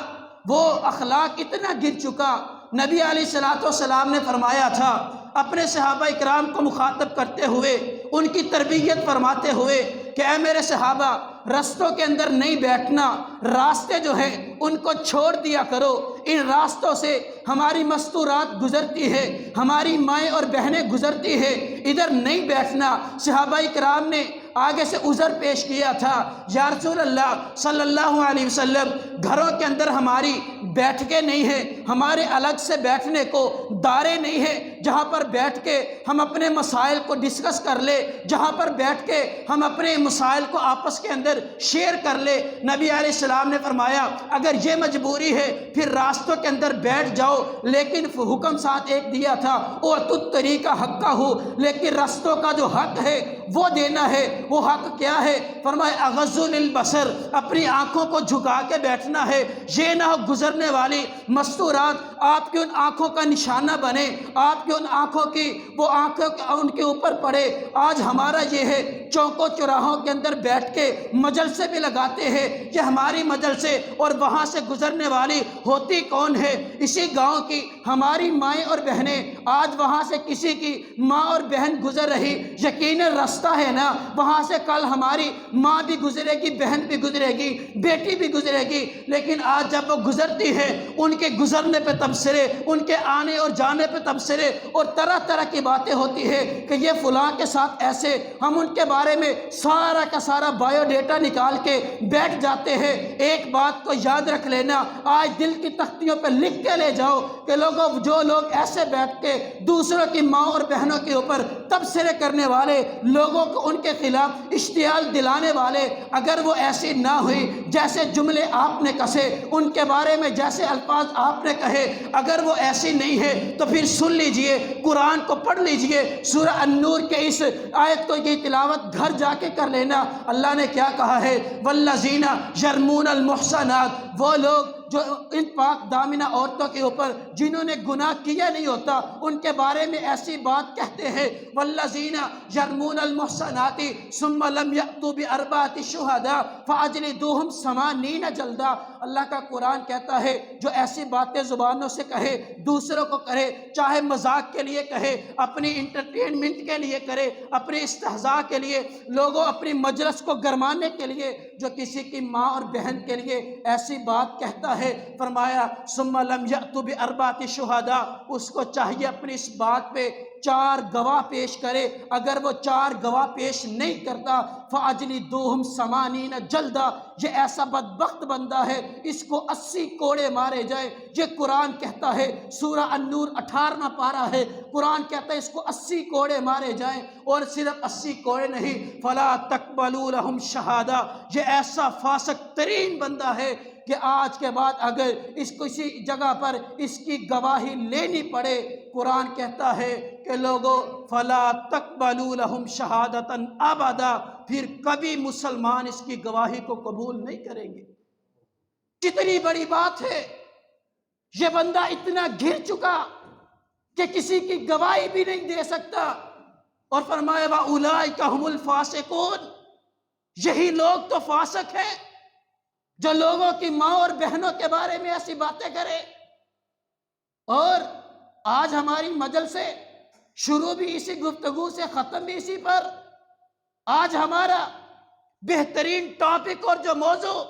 وہ اخلاق اتنا گر چکا، نبی علیہ السلام نے فرمایا تھا اپنے صحابہ اکرام کو مخاطب کرتے ہوئے، ان کی تربیت فرماتے ہوئے کہ اے میرے صحابہ، رستوں کے اندر نہیں بیٹھنا، راستے جو ہیں ان کو چھوڑ دیا کرو، ان راستوں سے ہماری مستورات گزرتی ہے، ہماری مائیں اور بہنیں گزرتی ہے، ادھر نہیں بیٹھنا۔ صحابہ اکرام نے آگے سے عذر پیش کیا تھا، یا رسول اللہ صلی اللہ علیہ وسلم، گھروں کے اندر ہماری بیٹھکیں نہیں ہیں، ہمارے الگ سے بیٹھنے کو دارے نہیں ہیں جہاں پر بیٹھ کے ہم اپنے مسائل کو ڈسکس کر لے، جہاں پر بیٹھ کے ہم اپنے مسائل کو آپس کے اندر شیئر کر لے۔ نبی علیہ السلام نے فرمایا اگر یہ مجبوری ہے پھر راستوں کے اندر بیٹھ جاؤ، لیکن حکم ساتھ ایک دیا تھا اور تو طریقہ حق کا ہو، لیکن رستوں کا جو حق ہے وہ دینا ہے۔ وہ حق کیا ہے؟ فرمایا اغض للبصر، اپنی آنکھوں کو جھکا کے بیٹھنا ہے، یہ نہ ہو گزرنے والی مستورات آپ کی ان آنکھوں کا نشانہ بنے، آپ کی ان آنکھوں کی وہ آنکھوں ان کے اوپر پڑے۔ آج ہمارا یہ ہے چوکوں چوراہوں کے اندر بیٹھ کے مجلسے بھی لگاتے ہیں، یہ ہماری مجلسے اور وہاں سے گزرنے والی ہوتی کون ہے؟ اسی گاؤں کی ہماری مائیں اور بہنیں، آج وہاں سے کسی کی ماں اور بہن گزر رہی، یقیناً رستہ ہے نا، وہاں سے کل ہماری ماں بھی گزرے گی، بہن بھی گزرے گی، بیٹی بھی گزرے گی، لیکن آج جب وہ گزرتی ہے ان کے گزرنے پہ تبصرے، ان کے آنے اور جانے پہ تبصرے اور طرح طرح کی باتیں ہوتی ہے کہ یہ فلاں کے ساتھ ایسے، ہم ان کے بارے میں سارا کا سارا بایو ڈیٹا نکال کے بیٹھ جاتے ہیں۔ ایک بات کو یاد رکھ لینا، آج دل کی تختیوں پہ لکھ کے لے جاؤ کہ لوگوں، جو لوگ ایسے بیٹھ کے دوسروں کی ماں اور بہنوں کے اوپر تبصرے کرنے والے، لوگوں کو ان کے خلاف اشتعال دلانے والے، اگر وہ ایسی نہ ہوئی جیسے جملے آپ نے کسے، ان کے بارے میں جیسے الفاظ آپ نے کہے، اگر وہ ایسی نہیں ہے تو پھر سن لیجئے، قرآن کو پڑھ لیجئے، سورہ النور کے اس آیت کو یہ تلاوت گھر جا کے کر لینا۔ اللہ نے کیا کہا ہے؟ والذین یرمون المحصنات، وہ لوگ جو ان پاک دامنہ عورتوں کے اوپر جنہوں نے گناہ کیا نہیں ہوتا ان کے بارے میں ایسی بات کہتے ہیں، والذین یرمون المحصنات ثم لم یأتوا باربعۃ شہداء فاجلدوہم 80 جلدہ۔ اللہ کا قرآن کہتا ہے جو ایسی باتیں زبانوں سے کہے، دوسروں کو کرے، چاہے مذاق کے لیے کہے، اپنی انٹرٹینمنٹ کے لیے کرے، اپنے استہزاء کے لیے، لوگوں اپنی مجلس کو گرمانے کے لیے، جو کسی کی ماں اور بہن کے لیے ایسی بات کہتا ہے، فرمایا ثم لم یأتوا باربعۃ شہداء، اس کو چاہیے اپنی اس بات پہ 4 گواہ پیش کرے، اگر وہ 4 گواہ پیش نہیں کرتا فاجلدوہم 80 جلدہ، یہ ایسا بدبخت بندہ ہے اس کو 80 کوڑے مارے جائے۔ یہ قرآن کہتا ہے، سورہ النور 18واں پارہ ہے، قرآن کہتا ہے اس کو 80 کوڑے مارے جائیں، اور صرف 80 کوڑے نہیں، فلا تقبلوا لہم شہادہ، یہ ایسا فاسق ترین بندہ ہے کہ آج کے بعد اگر اس کسی جگہ پر اس کی گواہی لینی پڑے، قرآن کہتا ہے کہ لوگوں فلا تقبلوا لہم شہادۃ ابدا، پھر کبھی مسلمان اس کی گواہی کو قبول نہیں کریں گے۔ کتنی بڑی بات ہے، یہ بندہ اتنا گر چکا کہ کسی کی گواہی بھی نہیں دے سکتا، اور فرمایا وَأُولَئِكَ هُمُ الْفَاسِقُونَ، یہی لوگ تو فاسق ہیں۔ جو لوگوں کی ماں اور بہنوں کے بارے میں ایسی باتیں کرے. اور آج ہماری مجلسیں شروع بھی اسی گفتگو سے، ختم بھی اسی پر. آج ہمارا بہترین ٹاپک اور جو موضوع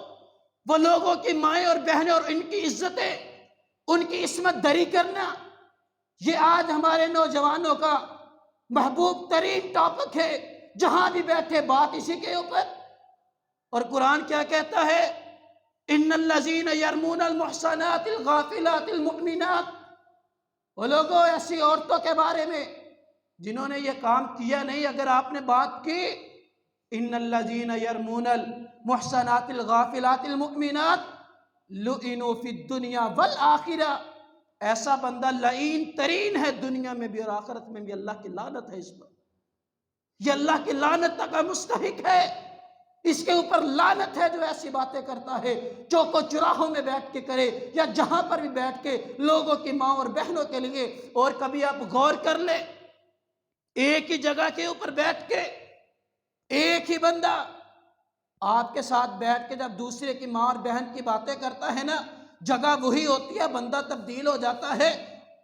وہ لوگوں کی مائیں اور بہنیں اور ان کی عزتیں، ان کی عصمت دری کرنا، یہ آج ہمارے نوجوانوں کا محبوب ترین ٹاپک ہے. جہاں بھی بیٹھے بات اسی کے اوپر. اور قرآن کیا کہتا ہے؟ ان الذین یرمون المحصنات الغافلات المؤمنات. وہ لوگوں ایسی عورتوں کے بارے میں جنہوں نے یہ کام کیا نہیں. اگر آپ نے بات کی ان الذین یرمون المحصنات الغافلات المؤمنات لعنوا فی الدنیا والآخرہ، ایسا بندہ لعین ترین ہے دنیا میں بھی اور آخرت میں بھی. اللہ کی لعنت ہے اس پر. یہ اللہ کی لعنت کا مستحق ہے. اس کے اوپر لعنت ہے جو ایسی باتیں کرتا ہے، جو کو چراہوں میں بیٹھ کے کرے یا جہاں پر بھی بیٹھ کے لوگوں کی ماں اور بہنوں کے لیے. اور کبھی آپ غور کر لیں، ایک ہی جگہ کے اوپر بیٹھ کے ایک ہی بندہ آپ کے ساتھ بیٹھ کے جب دوسرے کی ماں اور بہن کی باتیں کرتا ہے نا، جگہ وہی ہوتی ہے، بندہ تبدیل ہو جاتا ہے.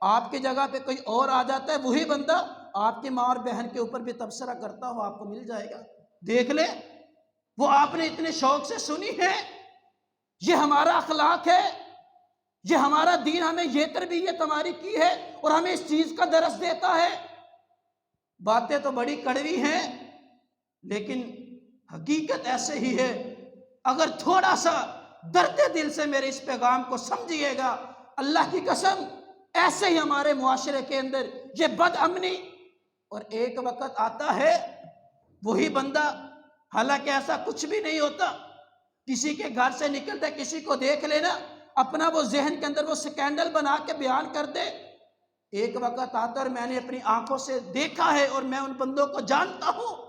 آپ کی جگہ پہ کوئی اور آ جاتا ہے، وہی بندہ آپ کی ماں اور بہن کے اوپر بھی تبصرہ کرتا ہو آپ کو مل جائے گا. دیکھ لیں، وہ آپ نے اتنے شوق سے سنی ہے. یہ ہمارا اخلاق ہے، یہ ہمارا دین ہمیں یہ تربیت ہماری کی ہے اور ہمیں اس چیز کا درس دیتا ہے. باتیں تو بڑی کڑوی ہیں لیکن حقیقت ایسے ہی ہے. اگر تھوڑا سا درد دل سے میرے اس پیغام کو سمجھیے گا، اللہ کی قسم ایسے ہی ہمارے معاشرے کے اندر یہ بد امنی. اور ایک وقت آتا ہے وہی بندہ، حالانکہ ایسا کچھ بھی نہیں ہوتا، کسی کے گھر سے نکلتے کسی کو دیکھ لینا، اپنا وہ ذہن کے اندر وہ سکینڈل بنا کے بیان کر دے. ایک وقت آتا اور میں نے اپنی آنکھوں سے دیکھا ہے اور میں ان بندوں کو جانتا ہوں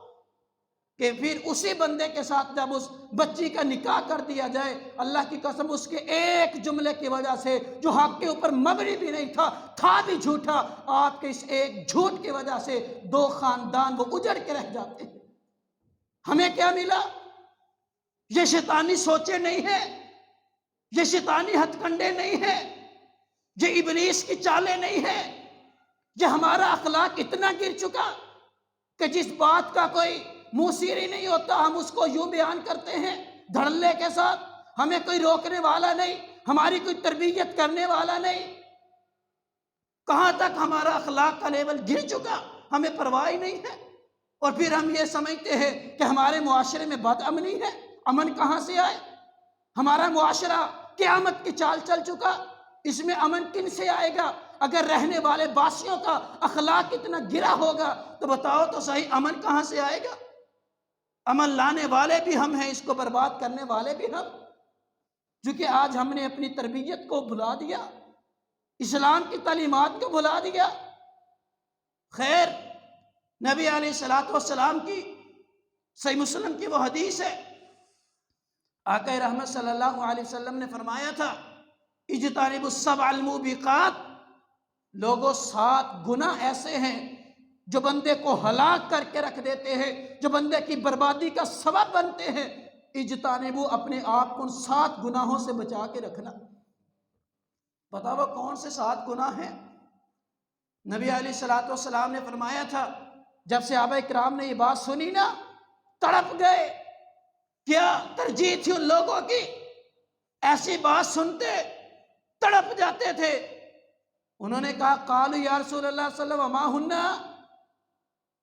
کہ پھر اسی بندے کے ساتھ جب اس بچی کا نکاح کر دیا جائے، اللہ کی قسم اس کے ایک جملے کی وجہ سے جو حق کے اوپر مبنی بھی نہیں تھا بھی جھوٹا، آپ کے اس ایک جھوٹ کی وجہ سے 2 خاندان وہ اجڑ کے رہ جاتے ہیں. ہمیں کیا ملا؟ یہ شیطانی سوچے نہیں ہیں، یہ شیطانی ہتھ کنڈے نہیں ہیں، یہ ابلیس کی چالیں نہیں ہیں. یہ ہمارا اخلاق اتنا گر چکا کہ جس بات کا کوئی منہ سیری نہیں ہوتا ہم اس کو یوں بیان کرتے ہیں دھڑلے کے ساتھ. ہمیں کوئی روکنے والا نہیں، ہماری کوئی تربیت کرنے والا نہیں. کہاں تک ہمارا اخلاق کا لیول گر چکا، ہمیں پرواہ نہیں ہے. اور پھر ہم یہ سمجھتے ہیں کہ ہمارے معاشرے میں بد امنی ہے. امن کہاں سے آئے؟ ہمارا معاشرہ قیامت کی چال چل چکا، اس میں امن کن سے آئے گا؟ اگر رہنے والے باسیوں کا اخلاق اتنا گرا ہوگا تو بتاؤ تو صحیح امن کہاں سے آئے گا؟ امن لانے والے بھی ہم ہیں، اس کو برباد کرنے والے بھی ہم. کیونکہ آج ہم نے اپنی تربیت کو بھلا دیا، اسلام کی تعلیمات کو بھلا دیا. خیر، نبی علیہ الصلوۃ والسلام کی صحیح مسلم کی وہ حدیث ہے، آقا رحمت صلی اللہ علیہ وسلم نے فرمایا تھا اجتنبوا السبع الموبقات. لوگوں 7 گناہ ایسے ہیں جو بندے کو ہلاک کر کے رکھ دیتے ہیں، جو بندے کی بربادی کا سبب بنتے ہیں. اجتنبوا، اپنے آپ کو ان 7 گناہوں سے بچا کے رکھنا. پتہ وہ کون سے 7 گناہ ہیں؟ نبی علیہ الصلوۃ والسلام نے فرمایا تھا، جب صحابہ کرام نے یہ بات سنی نا تڑپ گئے. کیا ترجیح تھی ان لوگوں کی؟ ایسی بات سنتے تڑپ جاتے تھے. انہوں نے کہا قالوا یا رسول اللہ صلی اللہ علیہ وسلم وما ہن،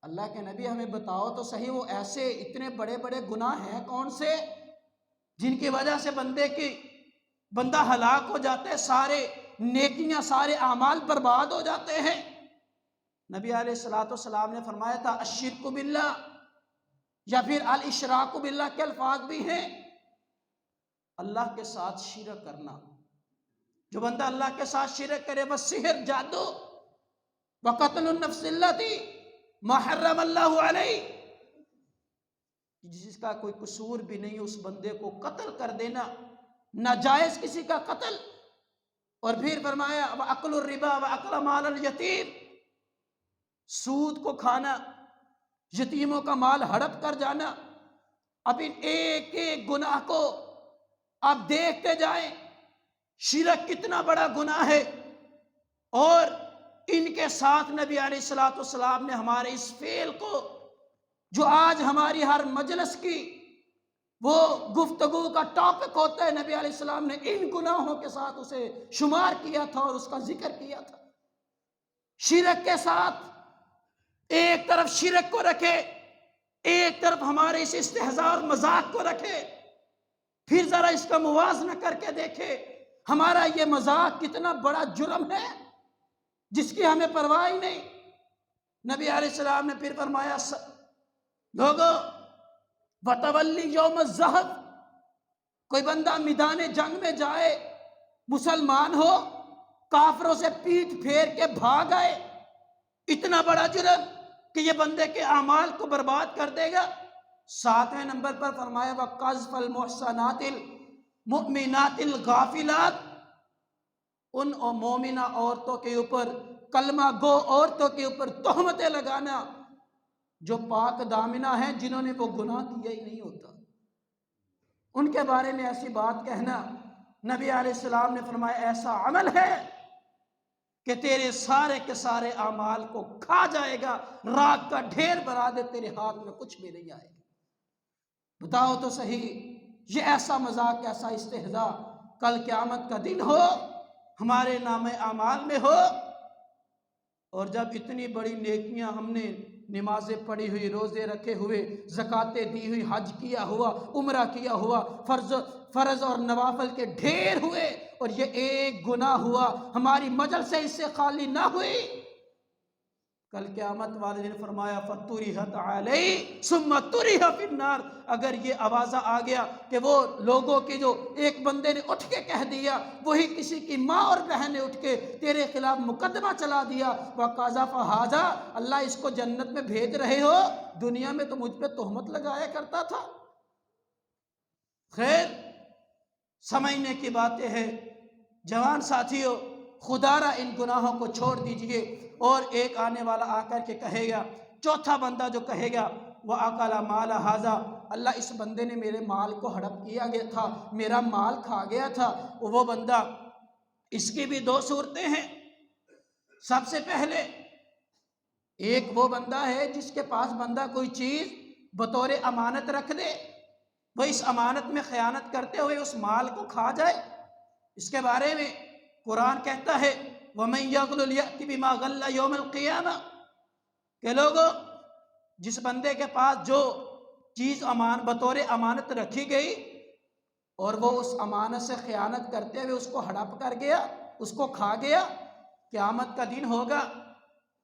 اللہ کے نبی ہمیں بتاؤ تو صحیح وہ ایسے اتنے بڑے بڑے گناہ ہیں کون سے جن کی وجہ سے بندہ ہلاک ہو جاتا ہے، سارے نیکیاں سارے اعمال برباد ہو جاتے ہیں. نبی علیہ الصلوۃ والسلام نے فرمایا تھا الشرک باللہ، یا پھر الاشراک باللہ کے الفاظ بھی ہیں، اللہ کے ساتھ شرک کرنا. جو بندہ اللہ کے ساتھ شرک کرے بس سحر، جادو، وقتل النفس التی ما حرم اللہ علیہ، جس کا کوئی قصور بھی نہیں اس بندے کو قتل کر دینا، ناجائز کسی کا قتل. اور پھر فرمایا وَأَكْلُ الرِّبَا وَأَكْلَ مَالَ الْيَتِيمِ، سود کو کھانا، یتیموں کا مال ہڑپ کر جانا. اب ان ایک ایک گناہ کو آپ دیکھتے جائیں شرک کتنا بڑا گناہ ہے، اور ان کے ساتھ نبی علیہ الصلوۃ والسلام نے ہمارے اس فعل کو، جو آج ہماری ہر مجلس کی وہ گفتگو کا ٹاپک ہوتا ہے، نبی علیہ السلام نے ان گناہوں کے ساتھ اسے شمار کیا تھا اور اس کا ذکر کیا تھا۔ شرک کے ساتھ ایک طرف شرک کو رکھے، ایک طرف ہمارے اس استہزاء اور مذاق کو رکھے، پھر ذرا اس کا موازنہ کر کے دیکھے ہمارا یہ مذاق کتنا بڑا جرم ہے جس کی ہمیں پرواہ ہی نہیں۔ نبی علیہ السلام نے پھر فرمایا لوگو وَتَوَلِّ یوم الزحف، کوئی بندہ میدان جنگ میں جائے، مسلمان ہو، کافروں سے پیٹھ پھیر کے بھاگ آئے، اتنا بڑا جرم کہ یہ بندے کے اعمال کو برباد کر دے گا۔ 7ویں نمبر پر فرمایا وَقَذْفَ الْمُحْصَنَاتِ الْمُؤْمِنَاتِ الْغَافِلَاتِ، ان مومنہ عورتوں کے اوپر، کلمہ گو عورتوں کے اوپر تہمتیں لگانا جو پاک دامنہ ہیں، جنہوں نے وہ گناہ کیا ہی نہیں ہوتا، ان کے بارے میں ایسی بات کہنا، نبی علیہ السلام نے فرمایا ایسا عمل ہے کہ تیرے سارے کے سارے اعمال کو کھا جائے گا، راکھ کا ڈھیر بنا دے، تیرے ہاتھ میں کچھ بھی نہیں آئے گا۔ بتاؤ تو صحیح، یہ ایسا مذاق، ایسا استہزاء کل قیامت کا دن ہو، ہمارے نام اعمال میں ہو، اور جب اتنی بڑی نیکیاں ہم نے، نمازیں پڑھی ہوئی، روزے رکھے ہوئے، زکاتیں دی ہوئی، حج کیا ہوا، عمرہ کیا ہوا، فرض اور نوافل کے ڈھیر ہوئے، اور یہ ایک گناہ ہوا، ہماری مجلس سے اس سے خالی نہ ہوئی، کل قیامت والے دن فرمایا فَطُرِحَتْ عَلَيْهِ ثُمَّ طُرِحَ فِي النَّارِ، اگر یہ آوازہ آ گیا کہ وہ لوگوں کے جو ایک بندے نے اٹھ کے کہہ دیا، وہی کسی کی ماں اور بہن نے اٹھ کے تیرے خلاف مقدمہ چلا دیا، وَقَذَفَ هَذَا، اللہ اس کو جنت میں بھیج رہے ہو، دنیا میں تو مجھ پہ تہمت لگایا کرتا تھا۔ خیر، سمجھنے کی باتیں ہیں جوان ساتھیوں، خدا را ان گناہوں کو چھوڑ دیجئے، اور ایک آنے والا آ کر کے کہے گا، چوتھا بندہ جو کہے گا وَأَكَلَ مَالَ هَذَا، اللہ اس بندے نے میرے مال کو ہڑپ کیا گیا تھا، میرا مال کھا گیا تھا، وہ بندہ، اس کی بھی دو صورتیں ہیں۔ سب سے پہلے ایک وہ بندہ ہے جس کے پاس بندہ کوئی چیز بطور امانت رکھ دے، وہ اس امانت میں خیانت کرتے ہوئے اس مال کو کھا جائے، اس کے بارے میں قرآن کہتا ہے وَمَنْ يَغْلُلْ يَأْتِ بِمَا غَلَّ يَوْمَ الْقِيَامَةِ، کہ لوگو جس بندے کے پاس جو چیز بطور امانت رکھی گئی اور وہ اس امانت سے خیانت کرتے ہوئے اس کو ہڑپ کر گیا، اس کو کھا گیا، قیامت کا دن ہوگا،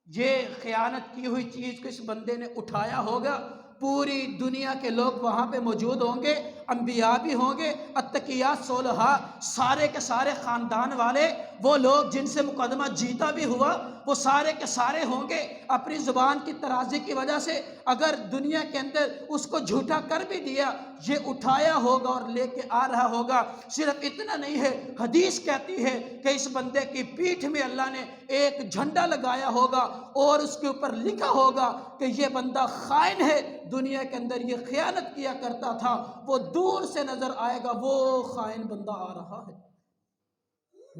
یہ خیانت کی ہوئی چیز کو اس بندے نے اٹھایا ہوگا، پوری دنیا کے لوگ وہاں پہ موجود ہوں گے، انبیاء بھی ہوں گے، اتقیاء صلحاء، سارے کے سارے خاندان والے، وہ لوگ جن سے مقدمہ جیتا بھی ہوا، وہ سارے کے سارے ہوں گے، اپنی زبان کی ترازی کی وجہ سے اگر دنیا کے اندر اس کو جھوٹا کر بھی دیا، یہ اٹھایا ہوگا اور لے کے آ رہا ہوگا۔ صرف اتنا نہیں ہے، حدیث کہتی ہے کہ اس بندے کی پیٹھ میں اللہ نے ایک جھنڈا لگایا ہوگا اور اس کے اوپر لکھا ہوگا کہ یہ بندہ خائن ہے، دنیا کے اندر یہ خیانت کیا کرتا تھا، وہ دور سے نظر آئے گا، وہ خائن بندہ آ رہا ہے۔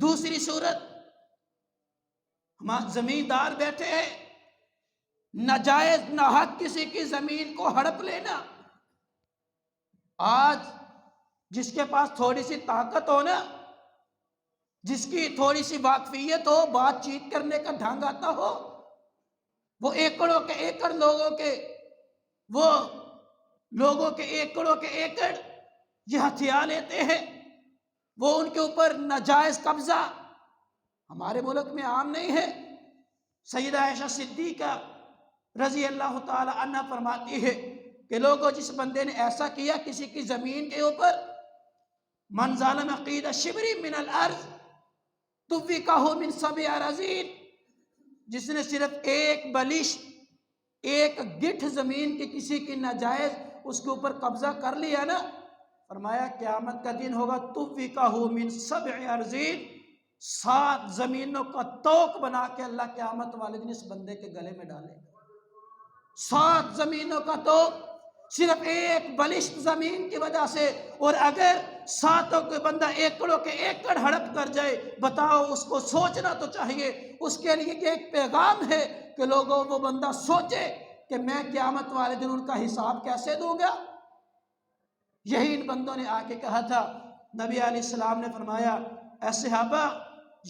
دوسری صورت، زمیندار بیٹھے ہیں، ناجائز ناحق کسی کی زمین کو ہڑپ لینا۔ آج جس کے پاس تھوڑی سی طاقت ہو نا، جس کی تھوڑی سی واقفیت ہو، بات چیت کرنے کا ڈھنگ آتا ہو، وہ ایکڑوں کے ایکڑ لوگوں کے ایکڑوں کے ایکڑ یہ ہتھیا لیتے ہیں، وہ ان کے اوپر ناجائز قبضہ ہمارے ملک میں عام نہیں ہے۔ سیدہ عائشہ صدیقہ رضی اللہ تعالی عنہ فرماتی ہے کہ لوگوں جس بندے نے ایسا کیا کسی کی زمین کے اوپر، من ظالم قید شبری من الارض توقہ من 7 اراضین، جس نے صرف ایک بلش، ایک گٹھ زمین کی کسی کی ناجائز اس کے اوپر قبضہ کر لیا نا، فرمایا قیامت کا دن ہوگا توقہ من 7 اراضین، 7 زمینوں کا توق بنا کے اللہ قیامت والے دن اس بندے کے گلے میں ڈالے گا۔ 7 زمینوں کا توق، صرف ایک بلشت زمین کی وجہ سے، اور اگر ساتوں کے بندہ ایکڑوں کے ایکڑ ہڑپ کر جائے، بتاؤ اس کو سوچنا تو چاہیے۔ اس کے لیے یہ ایک پیغام ہے کہ لوگوں وہ بندہ سوچے کہ میں قیامت والے دن ان کا حساب کیسے دوں گا۔ یہی ان بندوں نے آ کے کہا تھا۔ نبی علیہ السلام نے فرمایا، اے صحابہ،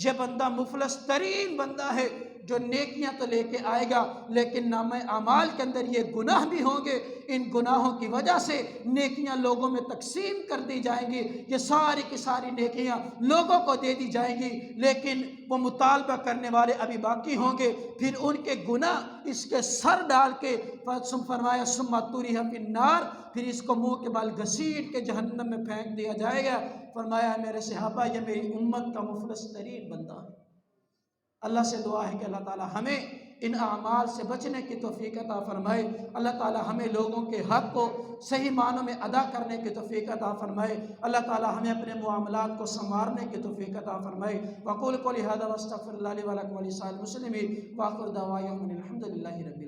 یہ بندہ مفلس ترین بندہ ہے جو نیکیاں تو لے کے آئے گا لیکن نامہ اعمال کے اندر یہ گناہ بھی ہوں گے۔ ان گناہوں کی وجہ سے نیکیاں لوگوں میں تقسیم کر دی جائیں گی، یہ ساری کی ساری نیکیاں لوگوں کو دے دی جائیں گی، لیکن وہ مطالبہ کرنے والے ابھی باقی ہوں گے۔ پھر ان کے گناہ اس کے سر ڈال کے فرمایا ثم طرح فی النار، پھر اس کو منہ کے بال گھسیٹ کے جہنم میں پھینک دیا جائے گا۔ فرمایا میرے صحابہ، یہ میری امت کا مفلس ترین بندہ ہے۔ اللہ سے دعا ہے کہ اللہ تعالی ہمیں ان اعمال سے بچنے کی توفیق عطا فرمائے۔ اللہ تعالی ہمیں لوگوں کے حق کو صحیح معنوں میں ادا کرنے کی توفیق عطا فرمائے۔ اللہ تعالی ہمیں اپنے معاملات کو سنوارنے کی توفیق عطا فرمائے۔ وقول قولی ھذا واستغفر اللہ لی ولکم ولسائر المسلمین، وآخر دعوانا الحمد للہ رب العالمین۔